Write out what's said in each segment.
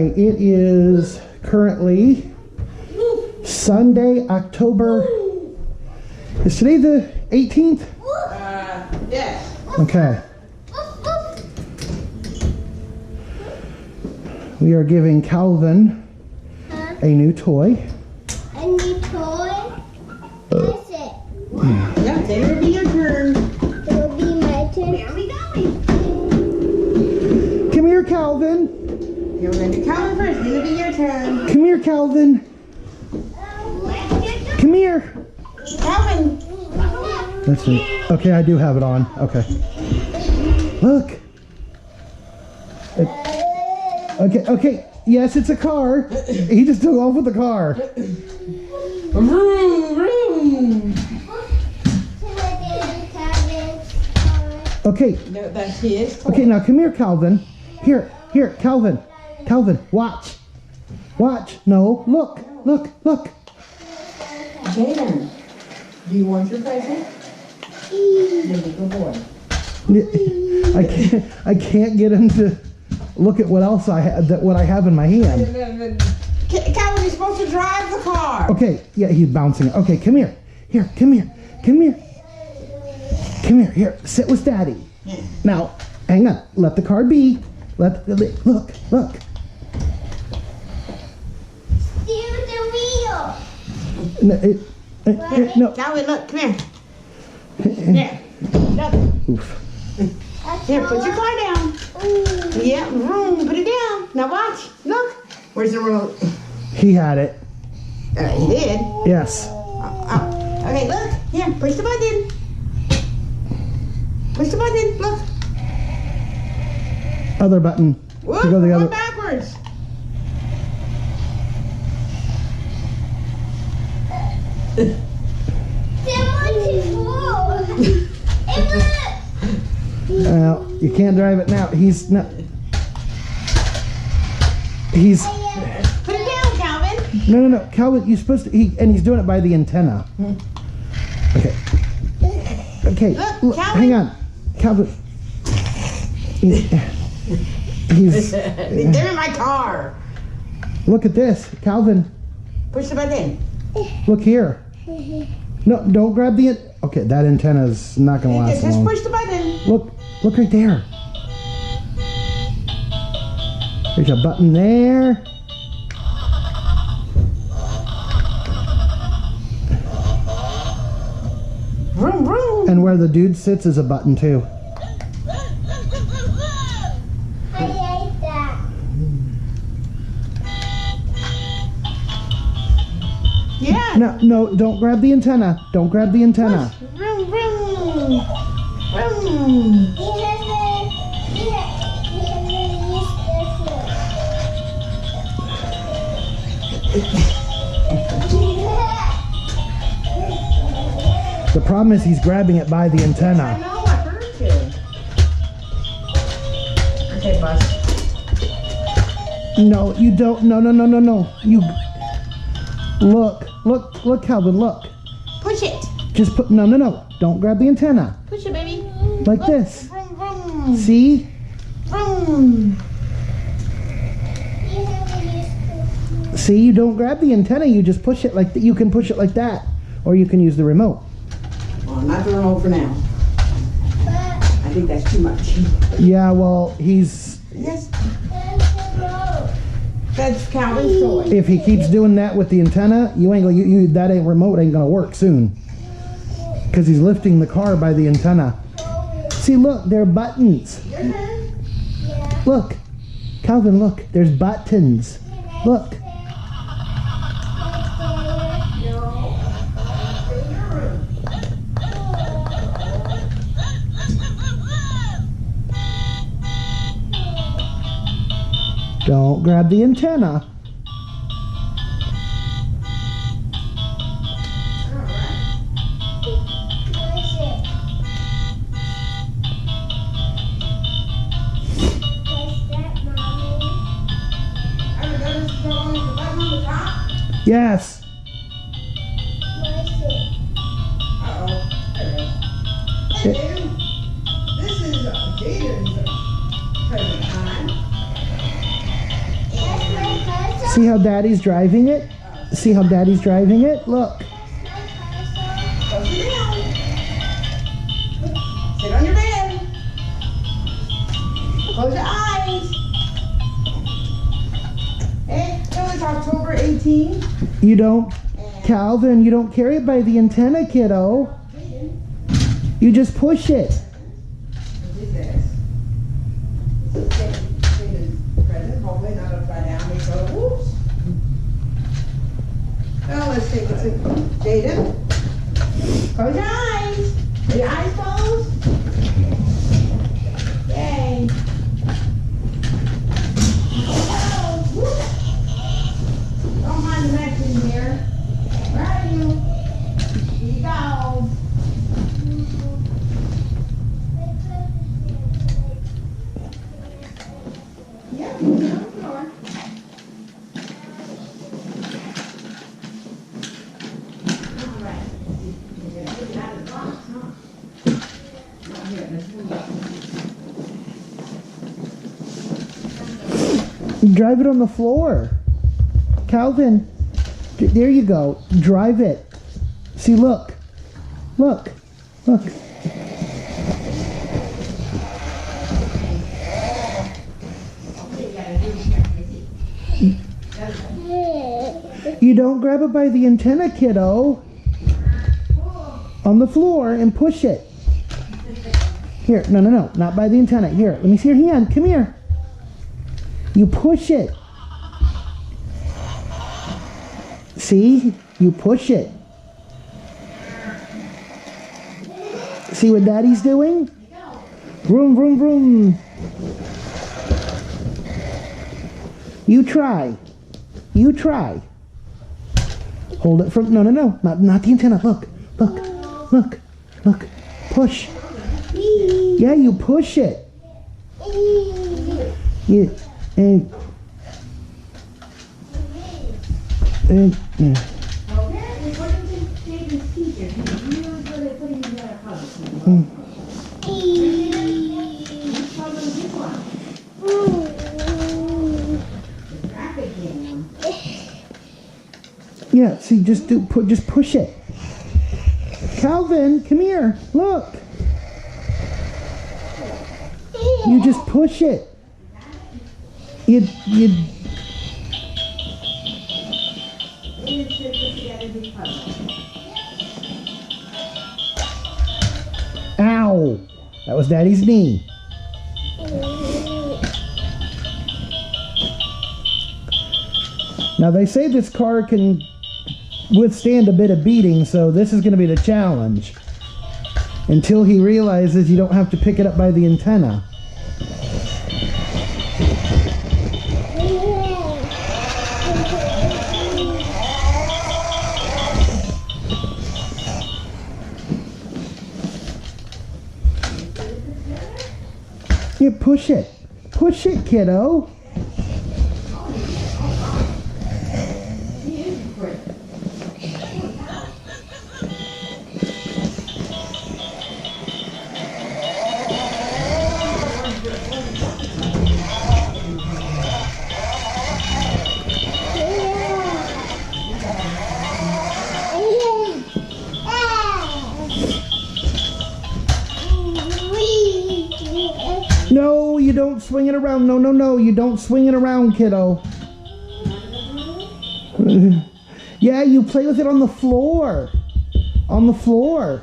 right, it is currently Sunday, October. Is today the 18th? Yes. Okay. We are giving Kalvin a new toy. A new toy? What's it? Yeah, then it'll be your turn. It will be my turn. Where are we going? Come here, Kalvin. You're going to Kalvin first. It'll be your turn. Come here, Kalvin. Come here. Kalvin. Let's see. Okay, I do have it on. Okay. Look. Okay. Yes, it's a car. He just took off with the car. Vroom, vroom. Okay. No, that's his toy. Okay, now come here, Kalvin. Here, Kalvin. Kalvin, watch. Watch. No, look. Jaden, do you want your present? Maybe, good boy. I can't get him to look at what else I have. What I have in my hand. Kalvin, you're supposed to drive the car. Okay, yeah, he's bouncing. Okay, come here. Come here. Here, sit with Daddy. Yeah. Now, hang on. Let the car be. Look. Steer the wheel. No. Kalvin, look, come here. There. Look. Oof. Here, put your car down. Yeah, vroom, put it down. Now watch. Look. Where's the remote? He had it. He did. Yes. Okay, look. Here, push the button. Push the button. Look. Other button. Whoop, To go the we're other. going backwards. Well, you can't drive it now. He's not. He's. Put it down, Kalvin. No. Kalvin, you're supposed to. And he's doing it by the antenna. Okay. Look, Kalvin. Hang on. Kalvin. He's. They're in my car. Look at this. Kalvin, Push the button. look here. No, don't grab the. Okay, that antenna's not going to last Just long. push the button. Look right there. There's a button there. Vroom, vroom. And where the dude sits is a button too. I hate that. Yeah. No, don't grab the antenna. Don't grab the antenna. Vroom, vroom. Vroom. You haven't used The problem is he's grabbing it by the I antenna. know, I heard you. Okay, bus. No, you don't. No. You look, Kalvin, look. Push it. Just put no. Don't grab the antenna. Push it, baby. Like Look. this. Vroom, vroom. See? Vroom. See, you don't grab the antenna, you just push it like that. You can push it like that. Or you can use the remote. Well, not the remote for now. I think that's too much. Yeah, well, he's Yes. That's Kalvin's toy. if he keeps doing that with the antenna, you ain't gonna that ain't remote ain't gonna work soon. Cause he's lifting the car by the antenna. See, look, there are buttons. Look. Kalvin, look, there's buttons. Look. Don't grab the antenna. Yes. This is Jaden's present time. Yes, See how Daddy's driving it? See how Daddy's driving it? Look. Go sit down. Sit on your bed. Close your eyes. Hey, so it's October 18th. You don't, Calvin, you don't carry it by the antenna, kiddo. You just push it. What is this? Present, hopefully not upside down. We go, whoops. Well, let's take it to Jaden. Close your eyes. Are your eyes closed? Yay. Don't mind the mess in here. Where are you? Here you go. Yeah, put it on the floor. All right. You're gonna put it out of the box, huh? Not here, let's move it. Drive it on the floor. Calvin, there you go. Drive it. See, look. Look. Look. You don't grab it by the antenna, kiddo. On the floor and push it. Here, no, not by the antenna. Here, let me see your hand. Come here. You push it. See? You push it. See what Daddy's doing? Vroom, vroom, vroom. You try. You try. Hold it from, no, not the antenna. Look. Push. Yeah, you push it. Yeah, and yeah, see, just push it. Kalvin, come here. Look. You just push it. You. Ow! That was Daddy's knee. Now they say this car can withstand a bit of beating, so this is going to be the challenge. Until he realizes you don't have to pick it up by the antenna. Yeah, push it. Push it, kiddo. No, you don't swing it around. No, you don't swing it around, kiddo. Yeah, you play with it on the floor. On the floor.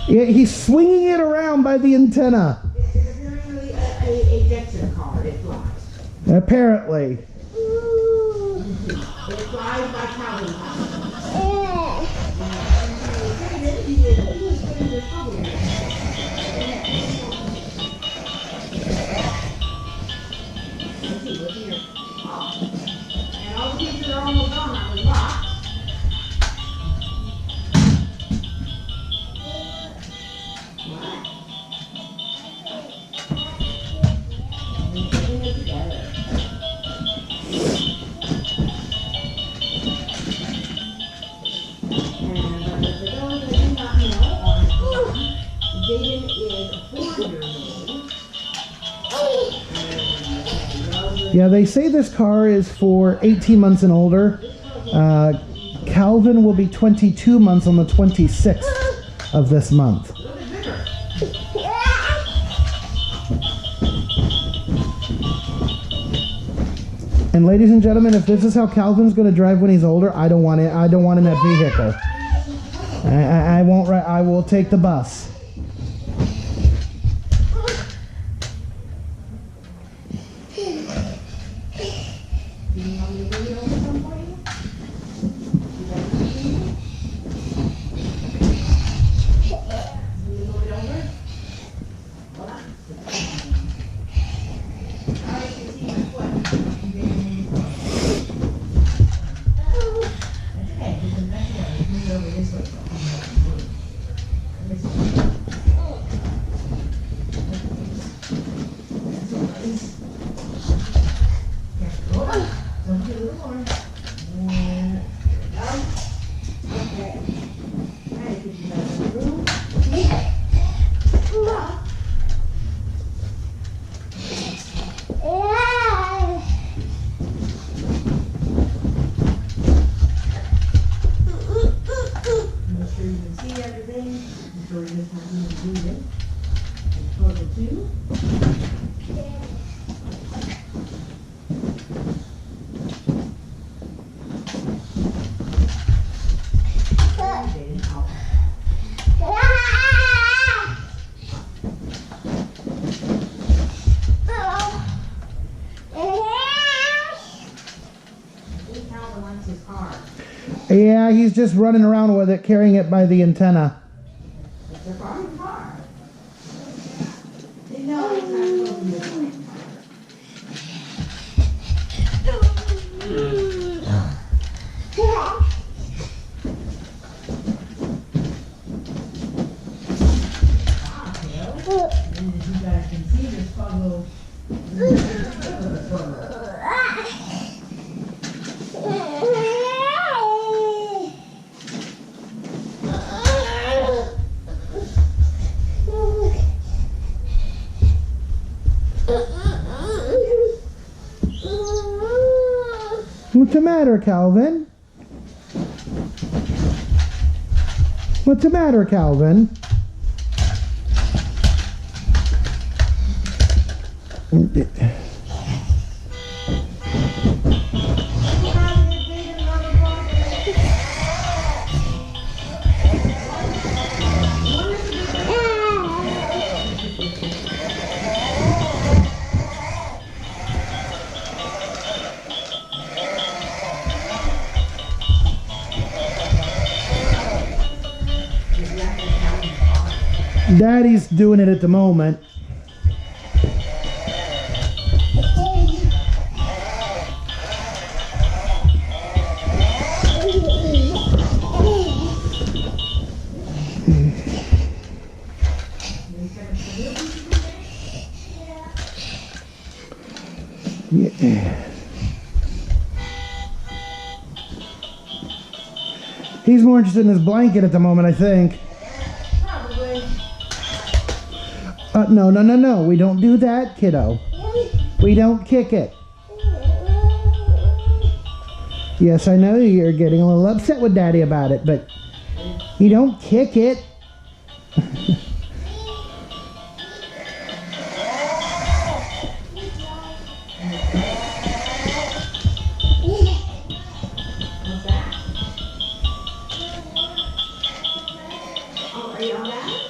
Yeah, he's swinging it around by the antenna. Apparently. It flies by Kalvin. And all the pieces are almost gone out of the box. What? We're putting it together. And for those that do not know, Jaden is 4 years old. Yeah, they say this car is for 18 months and older. Kalvin will be 22 months on the 26th of this month. And ladies and gentlemen, if this is how Kalvin's going to drive when he's older, I don't want it. I don't want in that vehicle. I won't. I will take the bus. Yeah, he's just running around with it, carrying it by the antenna. It's a farm car. They know it's not supposed to be a farm And as you guys can see, this puzzle. What's the matter, Kalvin? What's the matter, Kalvin? Daddy's doing it at the moment. Yeah. He's more interested in his blanket at the moment, I think. No. We don't do that, kiddo. We don't kick it. Yes, I know you're getting a little upset with Daddy about it, but you don't kick it. Oh, are you on that?